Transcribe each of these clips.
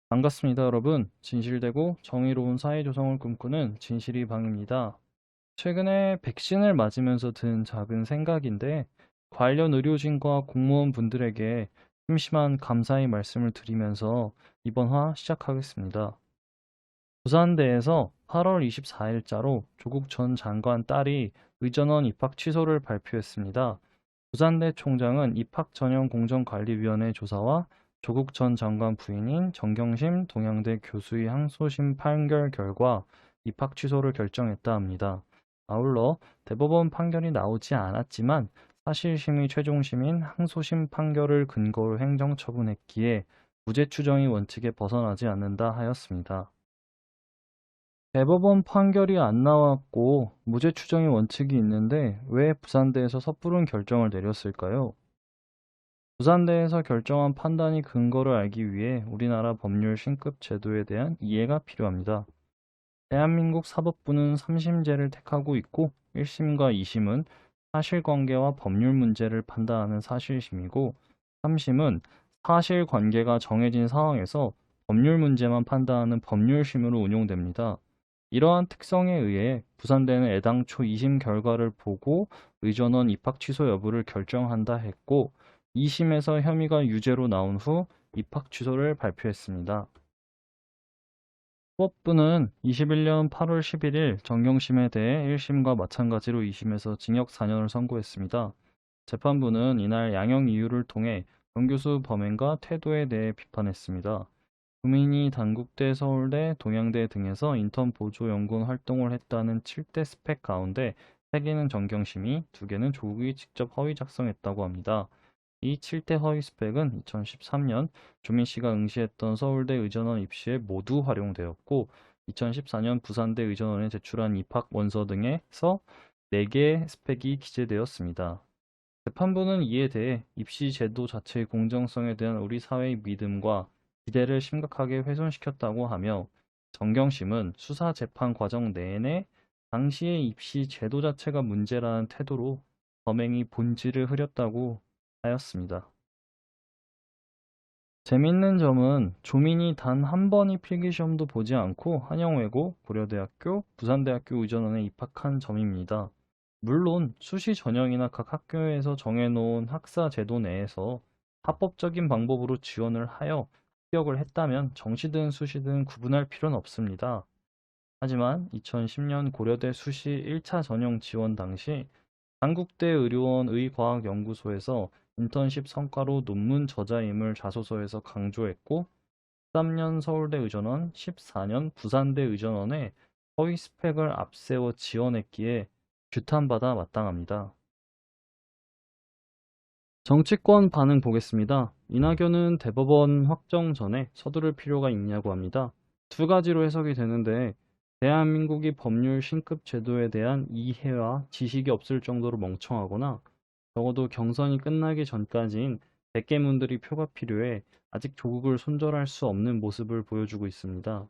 반갑습니다, 여러분. 진실되고 정의로운 사회 조성을 꿈꾸는 진실이 방입니다. 최근에 백신을 맞으면서 든 작은 생각인데, 관련 의료진과 공무원분들에게 심심한 감사의 말씀을 드리면서 이번 화 시작하겠습니다. 부산대에서 8월 24일자로 조국 전 장관 딸이 의전원 입학 취소를 발표했습니다. 부산대 총장은 입학전형공정관리위원회 조사와 조국 전 장관 부인인 정경심 동양대 교수의 항소심 판결 결과 입학 취소를 결정했다 합니다. 아울러 대법원 판결이 나오지 않았지만 사실심의 최종심인 항소심 판결을 근거로 행정처분했기에 무죄 추정의 원칙에 벗어나지 않는다 하였습니다. 대법원 판결이 안 나왔고 무죄 추정의 원칙이 있는데 왜 부산대에서 섣부른 결정을 내렸을까요? 부산대에서 결정한 판단이 근거를 알기 위해 우리나라 법률 신급 제도에 대한 이해가 필요합니다. 대한민국 사법부는 3심제를 택하고 있고 1심과 2심은 사실관계와 법률 문제를 판단하는 사실심이고 3심은 사실관계가 정해진 상황에서 법률 문제만 판단하는 법률심으로 운용됩니다. 이러한 특성에 의해 부산대는 애당초 2심 결과를 보고 의전원 입학 취소 여부를 결정한다 했고 2심에서 혐의가 유죄로 나온 후 입학 취소를 발표했습니다. 사법부는 21년 8월 11일 정경심에 대해 1심과 마찬가지로 2심에서 징역 4년을 선고했습니다. 재판부는 이날 양형 이유를 통해 정 교수 범행과 태도에 대해 비판했습니다. 구민이 단국대, 서울대, 동양대 등에서 인턴 보조 연구원 활동을 했다는 7대 스펙 가운데 3개는 정경심이, 2개는 조국이 직접 허위 작성했다고 합니다. 이 7대 허위 스펙은 2013년 조민 씨가 응시했던 서울대 의전원 입시에 모두 활용되었고 2014년 부산대 의전원에 제출한 입학 원서 등에서 4개의 스펙이 기재되었습니다. 재판부는 이에 대해 입시 제도 자체의 공정성에 대한 우리 사회의 믿음과 기대를 심각하게 훼손시켰다고 하며 정경심은 수사 재판 과정 내내 당시의 입시 제도 자체가 문제라는 태도로 범행이 본질을 흐렸다고 하였습니다. 재밌는 점은 조민이 단 한 번이 필기시험도 보지 않고 한영외고, 고려대학교, 부산대학교 의전원에 입학한 점입니다. 물론 수시 전형이나 각 학교에서 정해놓은 학사 제도 내에서 합법적인 방법으로 지원을 하여 합격을 했다면 정시든 수시든 구분할 필요는 없습니다. 하지만 2010년 고려대 수시 1차 전형 지원 당시 한국대 의료원 의과학연구소에서 인턴십 성과로 논문 저자임을 자소서에서 강조했고 13년 서울대 의전원, 14년 부산대 의전원에 허위 스펙을 앞세워 지원했기에 규탄받아 마땅합니다. 정치권 반응 보겠습니다. 이낙연은 대법원 확정 전에 서두를 필요가 있냐고 합니다. 두 가지로 해석이 되는데 대한민국이 법률 신급 제도에 대한 이해와 지식이 없을 정도로 멍청하거나 적어도 경선이 끝나기 전까지인 백개문들이 표가 필요해 아직 조국을 손절할 수 없는 모습을 보여주고 있습니다.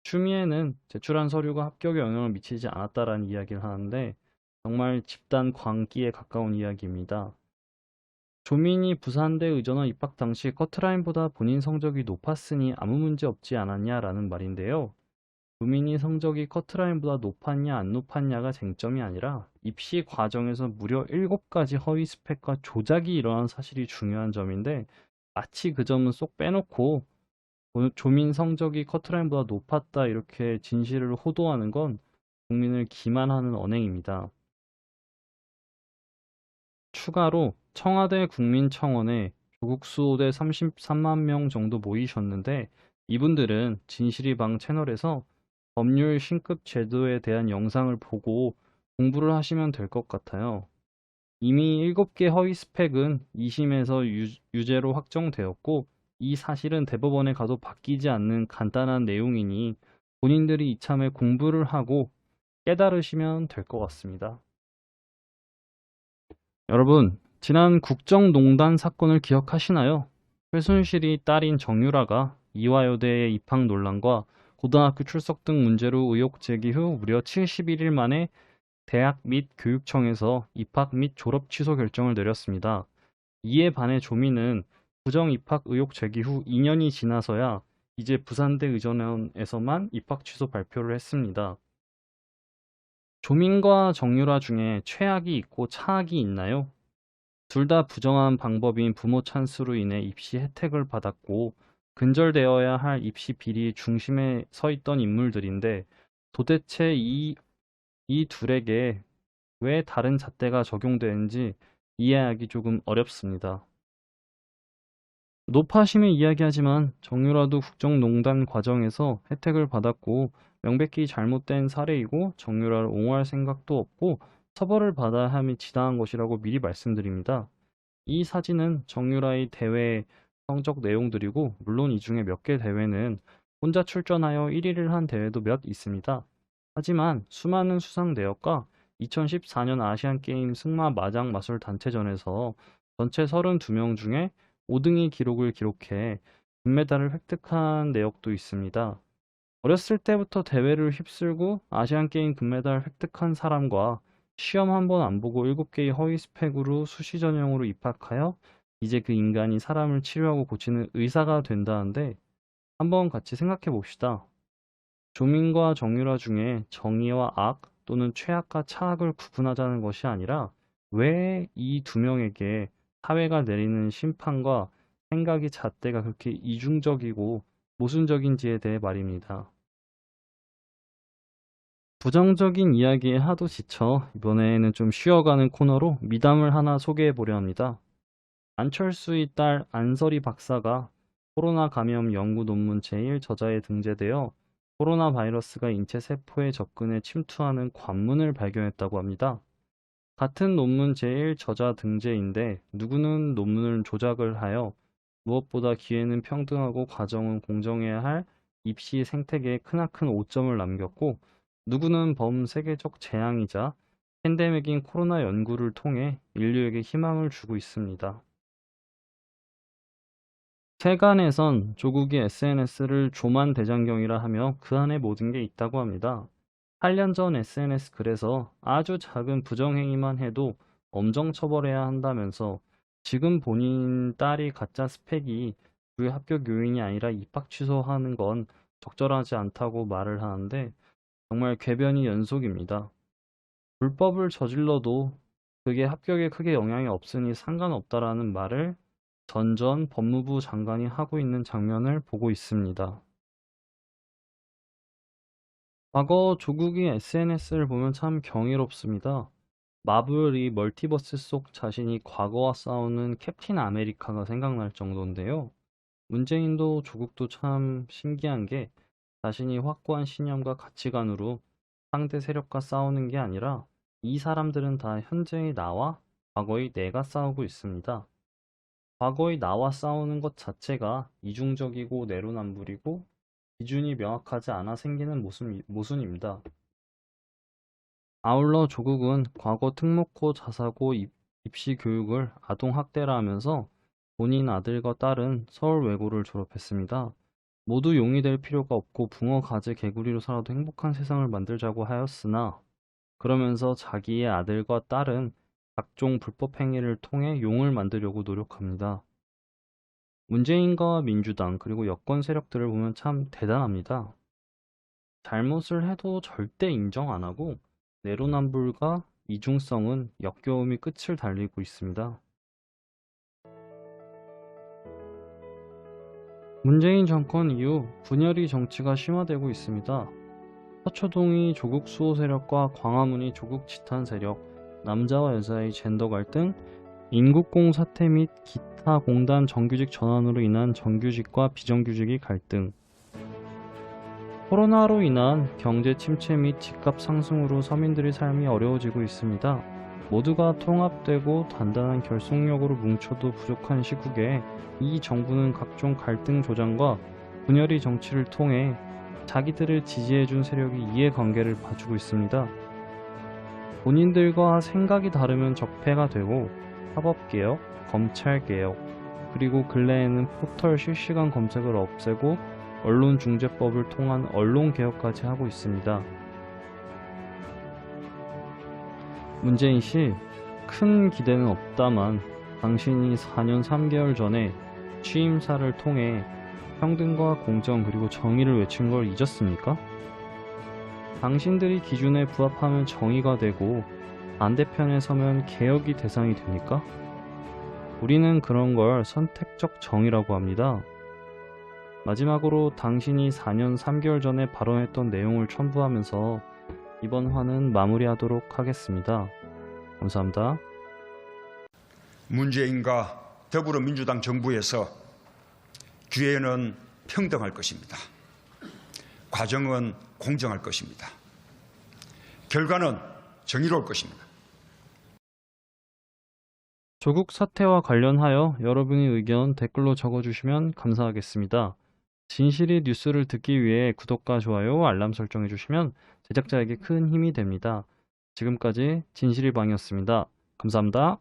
추미애는 제출한 서류가 합격에 영향을 미치지 않았다라는 이야기를 하는데 정말 집단 광기에 가까운 이야기입니다. 조민이 부산대 의전원 입학 당시 커트라인보다 본인 성적이 높았으니 아무 문제 없지 않았냐라는 말인데요. 조민이 성적이 커트라인보다 높았냐 안 높았냐가 쟁점이 아니라 입시 과정에서 무려 7가지 허위 스펙과 조작이 일어난 사실이 중요한 점인데 마치 그 점은 쏙 빼놓고 조민 성적이 커트라인보다 높았다 이렇게 진실을 호도하는 건 국민을 기만하는 언행입니다. 추가로 청와대 국민청원에 조국 수호대 33만 명 정도 모이셨는데 이분들은 진실이방 채널에서 법률 신급 제도에 대한 영상을 보고 공부를 하시면 될 것 같아요. 이미 7개 허위 스펙은 2심에서 유죄로 확정되었고 이 사실은 대법원에 가도 바뀌지 않는 간단한 내용이니 본인들이 이참에 공부를 하고 깨달으시면 될 것 같습니다. 여러분, 지난 국정농단 사건을 기억하시나요? 최순실이 딸인 정유라가 이화여대의 입학 논란과 고등학교 출석 등 문제로 의혹 제기 후 무려 71일 만에 대학 및 교육청에서 입학 및 졸업 취소 결정을 내렸습니다. 이에 반해 조민은 부정 입학 의혹 제기 후 2년이 지나서야 이제 부산대 의전원에서만 입학 취소 발표를 했습니다. 조민과 정유라 중에 최악이 있고 차악이 있나요? 둘 다 부정한 방법인 부모 찬스로 인해 입시 혜택을 받았고 근절되어야 할 입시 비리 중심에 서 있던 인물들인데 도대체 이 둘에게 왜 다른 잣대가 적용되는지 이해하기 조금 어렵습니다. 노파심에 이야기하지만 정유라도 국정농단 과정에서 혜택을 받았고 명백히 잘못된 사례이고 정유라를 옹호할 생각도 없고 처벌을 받아야 함이 지당한 것이라고 미리 말씀드립니다. 이 사진은 정유라의 대회 성적 내용들이고 물론 이 중에 몇 개 대회는 혼자 출전하여 1위를 한 대회도 몇 있습니다. 하지만 수많은 수상 내역과 2014년 아시안게임 승마 마장 마술 단체전에서 전체 32명 중에 5등의 기록을 기록해 금메달을 획득한 내역도 있습니다. 어렸을 때부터 대회를 휩쓸고 아시안게임 금메달 획득한 사람과 시험 한 번 안 보고 7개의 허위 스펙으로 수시 전형으로 입학하여 이제 그 인간이 사람을 치료하고 고치는 의사가 된다는데 한번 같이 생각해 봅시다. 조민과 정유라 중에 정의와 악 또는 최악과 차악을 구분하자는 것이 아니라 왜 이 두 명에게 사회가 내리는 심판과 생각의 잣대가 그렇게 이중적이고 모순적인지에 대해 말입니다. 부정적인 이야기에 하도 지쳐 이번에는 좀 쉬어가는 코너로 미담을 하나 소개해 보려 합니다. 안철수의 딸 안설이 박사가 코로나 감염 연구 논문 제1저자에 등재되어 코로나 바이러스가 인체 세포에 접근해 침투하는 관문을 발견했다고 합니다. 같은 논문 제1저자 등재인데 누구는 논문을 조작을 하여 무엇보다 기회는 평등하고 과정은 공정해야 할 입시 생태계에 크나큰 오점을 남겼고 누구는 범세계적 재앙이자 팬데믹인 코로나 연구를 통해 인류에게 희망을 주고 있습니다. 세간에선 조국이 SNS를 조만 대장경이라 하며 그 안에 모든 게 있다고 합니다. 8년 전 SNS 글에서 아주 작은 부정행위만 해도 엄정 처벌해야 한다면서 지금 본인 딸이 가짜 스펙이 그 합격 요인이 아니라 입학 취소하는 건 적절하지 않다고 말을 하는데 정말 궤변이 연속입니다. 불법을 저질러도 그게 합격에 크게 영향이 없으니 상관없다라는 말을 전 법무부 장관이 하고 있는 장면을 보고 있습니다. 과거 조국이 SNS를 보면 참 경이롭습니다. 마블이 멀티버스 속 자신이 과거와 싸우는 캡틴 아메리카가 생각날 정도인데요. 문재인도 조국도 참 신기한 게 자신이 확고한 신념과 가치관으로 상대 세력과 싸우는 게 아니라 이 사람들은 다 현재의 나와 과거의 내가 싸우고 있습니다. 과거의 나와 싸우는 것 자체가 이중적이고 내로남불이고 기준이 명확하지 않아 생기는 모순입니다. 아울러 조국은 과거 특목고 자사고 입시 교육을 아동학대라 하면서 본인 아들과 딸은 서울 외고를 졸업했습니다. 모두 용이 될 필요가 없고 붕어 가지 개구리로 살아도 행복한 세상을 만들자고 하였으나 그러면서 자기의 아들과 딸은 각종 불법 행위를 통해 용을 만들려고 노력합니다. 문재인과 민주당 그리고 여권 세력들을 보면 참 대단합니다. 잘못을 해도 절대 인정 안 하고 내로남불과 이중성은 역겨움이 끝을 달리고 있습니다. 문재인 정권 이후 분열이 정치가 심화되고 있습니다. 서초동이 조국 수호 세력과 광화문이 조국 지탄 세력, 남자와 여자의 젠더 갈등, 인국공 사태 및 기타 공단 정규직 전환으로 인한 정규직과 비정규직의 갈등, 코로나로 인한 경제 침체 및 집값 상승으로 서민들의 삶이 어려워지고 있습니다. 모두가 통합되고 단단한 결속력으로 뭉쳐도 부족한 시국에 이 정부는 각종 갈등 조장과 분열의 정치를 통해 자기들을 지지해준 세력이 이해관계를 봐주고 있습니다. 본인들과 생각이 다르면 적폐가 되고 사법개혁, 검찰개혁, 그리고 근래에는 포털 실시간 검색을 없애고 언론중재법을 통한 언론개혁까지 하고 있습니다. 문재인 씨, 큰 기대는 없다만 당신이 4년 3개월 전에 취임사를 통해 평등과 공정 그리고 정의를 외친 걸 잊었습니까? 당신들이 기준에 부합하면 정의가 되고 반대편에 서면 개혁이 대상이 됩니까? 우리는 그런 걸 선택적 정의라고 합니다. 마지막으로 당신이 4년 3개월 전에 발언했던 내용을 첨부하면서 이번 화는 마무리하도록 하겠습니다. 감사합니다. 문재인과 더불어민주당 정부에서 기회는 평등할 것입니다. 과정은 공정할 것입니다. 결과는 정의로울 것입니다. 조국 사태와 관련하여 여러분의 의견 댓글로 적어주시면 감사하겠습니다. 진실이 뉴스를 듣기 위해 구독과 좋아요, 알람 설정해 주시면 제작자에게 큰 힘이 됩니다. 지금까지 진실이 방이었습니다. 감사합니다.